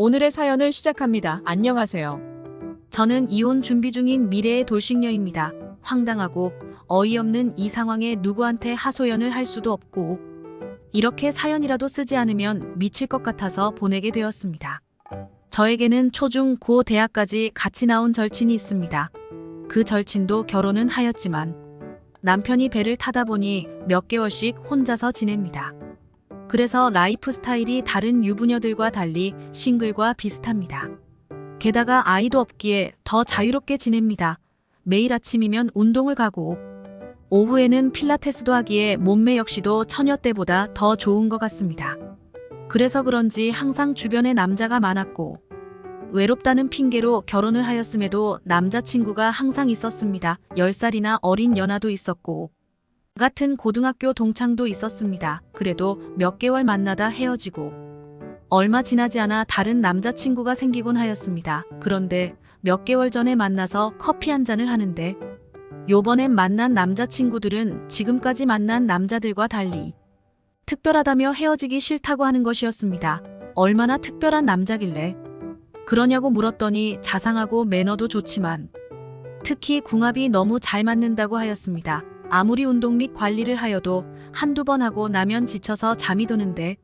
오늘의 사연을 시작합니다. 안녕하세요. 저는 이혼 준비 중인 미래의 돌싱녀입니다. 황당하고 어이없는 이 상황에 누구한테 하소연을 할 수도 없고 이렇게 사연이라도 쓰지 않으면 미칠 것 같아서 보내게 되었습니다. 저에게는 초중 고 대학까지 같이 나온 절친이 있습니다. 그 절친도 결혼은 하였지만 남편이 배를 타다 보니 몇 개월씩 혼자서 지냅니다. 그래서 라이프 스타일이 다른 유부녀들과 달리 싱글과 비슷합니다. 게다가 아이도 없기에 더 자유롭게 지냅니다. 매일 아침이면 운동을 가고 오후에는 필라테스도 하기에 몸매 역시도 처녀 때보다 더 좋은 것 같습니다. 그래서 그런지 항상 주변에 남자가 많았고 외롭다는 핑계로 결혼을 하였음에도 남자친구가 항상 있었습니다. 10살이나 어린 연하도 있었고 같은 고등학교 동창도 있었습니다. 그래도 몇 개월 만나다 헤어지고 얼마 지나지 않아 다른 남자친구가 생기곤 하였습니다. 그런데 몇 개월 전에 만나서 커피 한 잔을 하는데 요번엔 만난 남자친구들은 지금까지 만난 남자들과 달리 특별하다며 헤어지기 싫다고 하는 것이었습니다. 얼마나 특별한 남자길래 그러냐고 물었더니 자상하고 매너도 좋지만 특히 궁합이 너무 잘 맞는다고 하였습니다. 아무리 운동 및 관리를 하여도 한두 번 하고 나면 지쳐서 잠이 드는데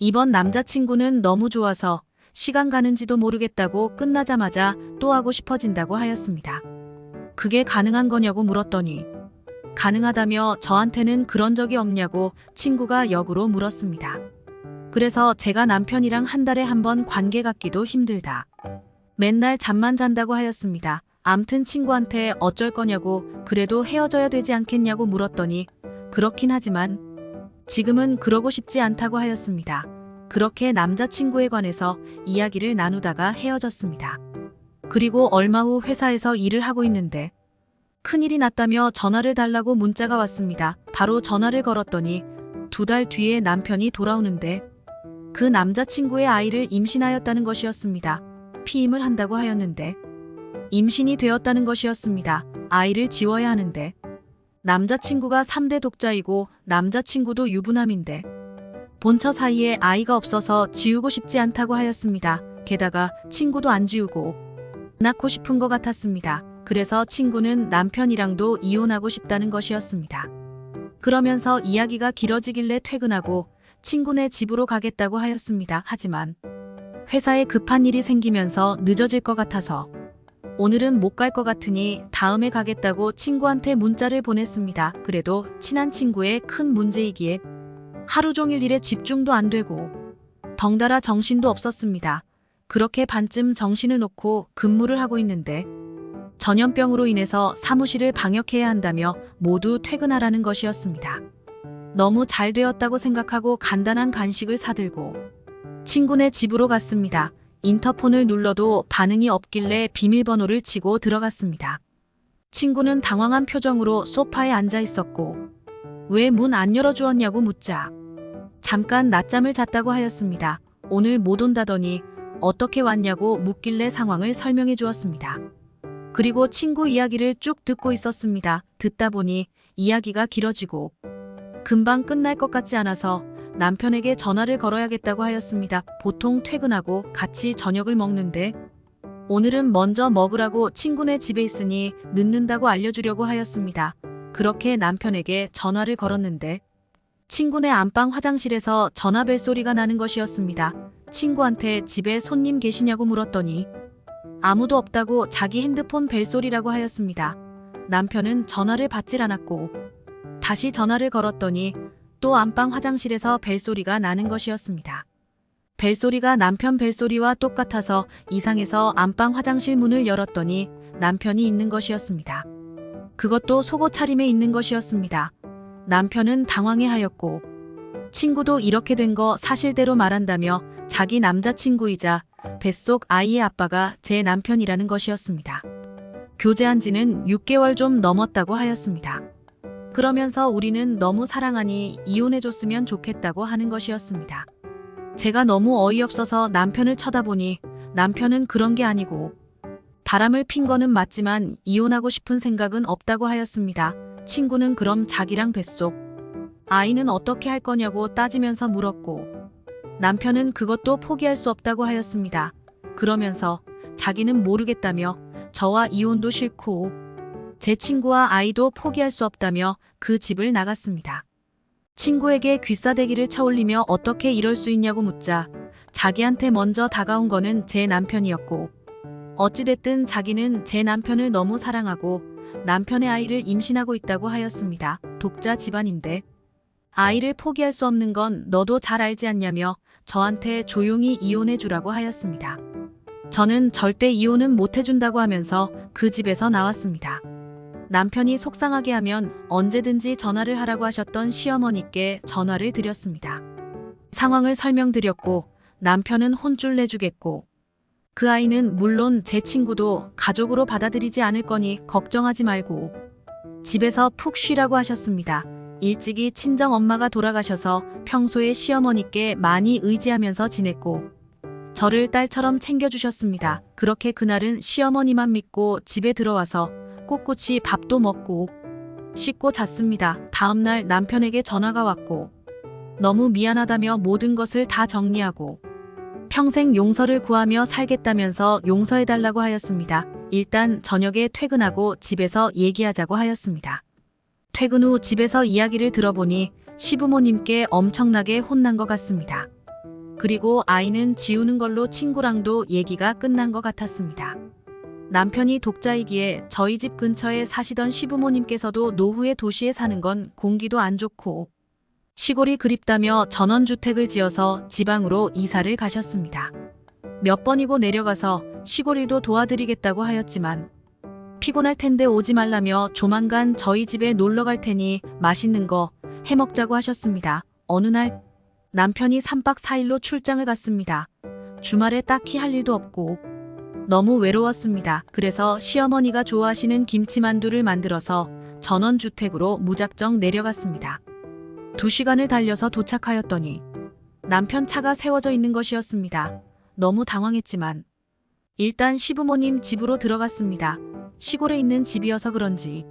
이번 남자친구는 너무 좋아서 시간 가는지도 모르겠다고 끝나자마자 또 하고 싶어진다고 하였습니다. 그게 가능한 거냐고 물었더니 가능하다며 저한테는 그런 적이 없냐고 친구가 역으로 물었습니다. 그래서 제가 남편이랑 한 달에 한 번 관계 갖기도 힘들다. 맨날 잠만 잔다고 하였습니다. 암튼 친구한테 어쩔 거냐고 그래도 헤어져야 되지 않겠냐고 물었더니 그렇긴 하지만 지금은 그러고 싶지 않다고 하였습니다. 그렇게 남자친구에 관해서 이야기를 나누다가 헤어졌습니다. 그리고 얼마 후 회사에서 일을 하고 있는데 큰일이 났다며 전화를 달라고 문자가 왔습니다. 바로 전화를 걸었더니 2달 뒤에 남편이 돌아오는데 그 남자친구의 아이를 임신하였다는 것이었습니다. 피임을 한다고 하였는데 임신이 되었다는 것이었습니다. 아이를 지워야 하는데 남자친구가 3대 독자이고 남자친구도 유부남인데 본처 사이에 아이가 없어서 지우고 싶지 않다고 하였습니다. 게다가 친구도 안 지우고 낳고 싶은 것 같았습니다. 그래서 친구는 남편이랑도 이혼하고 싶다는 것이었습니다. 그러면서 이야기가 길어지길래 퇴근하고 친구네 집으로 가겠다고 하였습니다. 하지만 회사에 급한 일이 생기면서 늦어질 것 같아서 오늘은 못 갈 것 같으니 다음에 가겠다고 친구한테 문자를 보냈습니다. 그래도 친한 친구의 큰 문제이기에 하루 종일 일에 집중도 안 되고 덩달아 정신도 없었습니다. 그렇게 반쯤 정신을 놓고 근무를 하고 있는데 전염병으로 인해서 사무실을 방역해야 한다며 모두 퇴근하라는 것이었습니다. 너무 잘 되었다고 생각하고 간단한 간식을 사들고 친구네 집으로 갔습니다. 인터폰을 눌러도 반응이 없길래 비밀번호를 치고 들어갔습니다. 친구는 당황한 표정으로 소파에 앉아 있었고 왜 문 안 열어주었냐고 묻자 잠깐 낮잠을 잤다고 하였습니다. 오늘 못 온다더니 어떻게 왔냐고 묻길래 상황을 설명해 주었습니다. 그리고 친구 이야기를 쭉 듣고 있었습니다. 듣다 보니 이야기가 길어지고 금방 끝날 것 같지 않아서 남편에게 전화를 걸어야겠다고 하였습니다. 보통 퇴근하고 같이 저녁을 먹는데 오늘은 먼저 먹으라고 친구네 집에 있으니 늦는다고 알려주려고 하였습니다. 그렇게 남편에게 전화를 걸었는데 친구네 안방 화장실에서 전화 벨소리가 나는 것이었습니다. 친구한테 집에 손님 계시냐고 물었더니 아무도 없다고 자기 핸드폰 벨소리라고 하였습니다. 남편은 전화를 받질 않았고 다시 전화를 걸었더니 또 안방 화장실에서 벨소리가 나는 것이었습니다. 벨소리가 남편 벨소리와 똑같아서 이상해서 안방 화장실 문을 열었더니 남편이 있는 것이었습니다. 그것도 속옷 차림에 있는 것이었습니다. 남편은 당황해하였고 친구도 이렇게 된 거 사실대로 말한다며 자기 남자친구이자 뱃속 아이의 아빠가 제 남편이라는 것이었습니다. 교제한 지는 6개월 좀 넘었다고 하였습니다. 그러면서 우리는 너무 사랑하니 이혼해줬으면 좋겠다고 하는 것이었습니다. 제가 너무 어이없어서 남편을 쳐다보니 남편은 그런 게 아니고 바람을 핀 거는 맞지만 이혼하고 싶은 생각은 없다고 하였습니다. 친구는 그럼 자기랑 뱃속 아이는 어떻게 할 거냐고 따지면서 물었고 남편은 그것도 포기할 수 없다고 하였습니다. 그러면서 자기는 모르겠다며 저와 이혼도 싫고 제 친구와 아이도 포기할 수 없다며 그 집을 나갔습니다. 친구에게 귀싸대기를 쳐올리며 어떻게 이럴 수 있냐고 묻자 자기한테 먼저 다가온 거는 제 남편이었고 어찌됐든 자기는 제 남편을 너무 사랑하고 남편의 아이를 임신하고 있다고 하였습니다. 독자 집안인데 아이를 포기할 수 없는 건 너도 잘 알지 않냐며 저한테 조용히 이혼해 주라고 하였습니다. 저는 절대 이혼은 못 해준다고 하면서 그 집에서 나왔습니다. 남편이 속상하게 하면 언제든지 전화를 하라고 하셨던 시어머니께 전화를 드렸습니다. 상황을 설명드렸고 남편은 혼쭐 내주겠고 그 아이는 물론 제 친구도 가족으로 받아들이지 않을 거니 걱정하지 말고 집에서 푹 쉬라고 하셨습니다. 일찍이 친정 엄마가 돌아가셔서 평소에 시어머니께 많이 의지하면서 지냈고 저를 딸처럼 챙겨주셨습니다. 그렇게 그날은 시어머니만 믿고 집에 들어와서 꿋꿋이 밥도 먹고 씻고 잤습니다. 다음날 남편에게 전화가 왔고 너무 미안하다며 모든 것을 다 정리하고 평생 용서를 구하며 살겠다면서 용서해달라고 하였습니다. 일단 저녁에 퇴근하고 집에서 얘기하자고 하였습니다. 퇴근 후 집에서 이야기를 들어보니 시부모님께 엄청나게 혼난 것 같습니다. 그리고 아이는 지우는 걸로 친구랑도 얘기가 끝난 것 같았습니다. 남편이 독자이기에 저희 집 근처에 사시던 시부모님께서도 노후에 도시에 사는 건 공기도 안 좋고 시골이 그립다며 전원주택을 지어서 지방으로 이사를 가셨습니다. 몇 번이고 내려가서 시골 일도 도와드리겠다고 하였지만 피곤할 텐데 오지 말라며 조만간 저희 집에 놀러 갈 테니 맛있는 거 해먹자고 하셨습니다. 어느 날 남편이 3박 4일로 출장을 갔습니다. 주말에 딱히 할 일도 없고 너무 외로웠습니다. 그래서 시어머니가 좋아하시는 김치만두를 만들어서 전원주택으로 무작정 내려갔습니다. 2시간을 달려서 도착하였더니 남편 차가 세워져 있는 것이었습니다. 너무 당황했지만 일단 시부모님 집으로 들어갔습니다. 시골에 있는 집이어서 그런지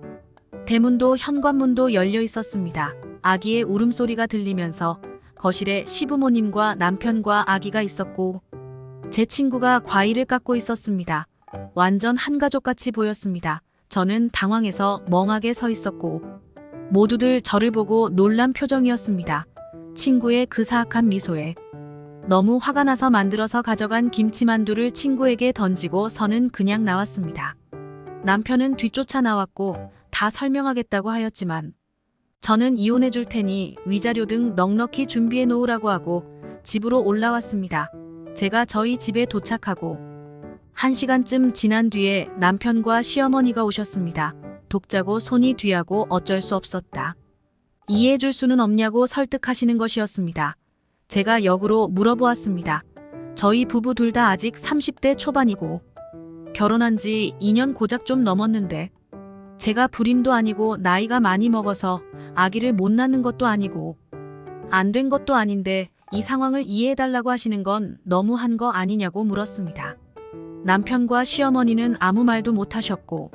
대문도 현관문도 열려 있었습니다. 아기의 울음소리가 들리면서 거실에 시부모님과 남편과 아기가 있었고 제 친구가 과일을 깎고 있었습니다. 완전 한가족같이 보였습니다. 저는 당황해서 멍하게 서 있었고 모두들 저를 보고 놀란 표정이었습니다. 친구의 그 사악한 미소에 너무 화가 나서 만들어서 가져간 김치만두를 친구에게 던지고 저는 그냥 나왔습니다. 남편은 뒤쫓아 나왔고 다 설명하겠다고 하였지만 저는 이혼해 줄 테니 위자료 등 넉넉히 준비해 놓으라고 하고 집으로 올라왔습니다. 제가 저희 집에 도착하고 1시간쯤 지난 뒤에 남편과 시어머니가 오셨습니다. 독자고 손이 뒤하고 어쩔 수 없었다. 이해해 줄 수는 없냐고 설득하시는 것이었습니다. 제가 역으로 물어보았습니다. 저희 부부 둘 다 아직 30대 초반이고 결혼한 지 2년 고작 좀 넘었는데 제가 불임도 아니고 나이가 많이 먹어서 아기를 못 낳는 것도 아니고 안 된 것도 아닌데 이 상황을 이해해달라고 하시는 건 너무한 거 아니냐고 물었습니다. 남편과 시어머니는 아무 말도 못하셨고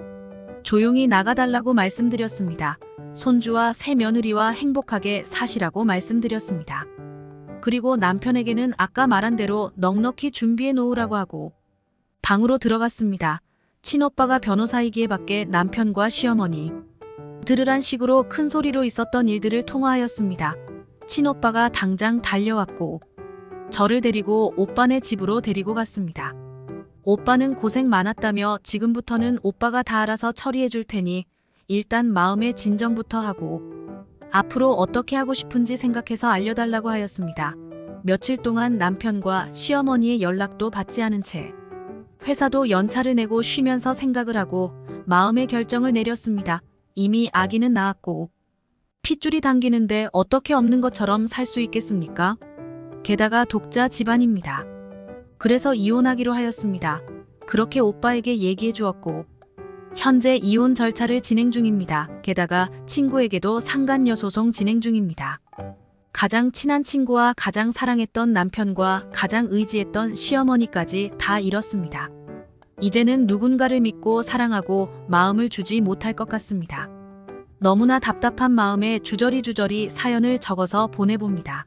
조용히 나가달라고 말씀드렸습니다. 손주와 새 며느리와 행복하게 사시라고 말씀드렸습니다. 그리고 남편에게는 아까 말한 대로 넉넉히 준비해 놓으라고 하고 방으로 들어갔습니다. 친오빠가 변호사이기에 밖에 남편과 시어머니 들으란 식으로 큰 소리로 있었던 일들을 통화하였습니다. 친오빠가 당장 달려왔고 저를 데리고 오빠네 집으로 데리고 갔습니다. 오빠는 고생 많았다며 지금부터는 오빠가 다 알아서 처리해 줄 테니 일단 마음의 진정부터 하고 앞으로 어떻게 하고 싶은지 생각해서 알려달라고 하였습니다. 며칠 동안 남편과 시어머니의 연락도 받지 않은 채 회사도 연차를 내고 쉬면서 생각을 하고 마음의 결정을 내렸습니다. 이미 아기는 낳았고 핏줄이 당기는데 어떻게 없는 것처럼 살 수 있겠습니까? 게다가 독자 집안입니다. 그래서 이혼하기로 하였습니다. 그렇게 오빠에게 얘기해 주었고 현재 이혼 절차를 진행 중입니다. 게다가 친구에게도 상간녀 소송 진행 중입니다. 가장 친한 친구와 가장 사랑했던 남편과 가장 의지했던 시어머니까지 다 잃었습니다. 이제는 누군가를 믿고 사랑하고 마음을 주지 못할 것 같습니다. 너무나 답답한 마음에 주저리 사연을 적어서 보내봅니다.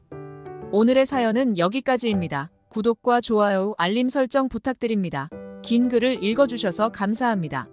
오늘의 사연은 여기까지입니다. 구독과 좋아요, 알림 설정 부탁드립니다. 긴 글을 읽어주셔서 감사합니다.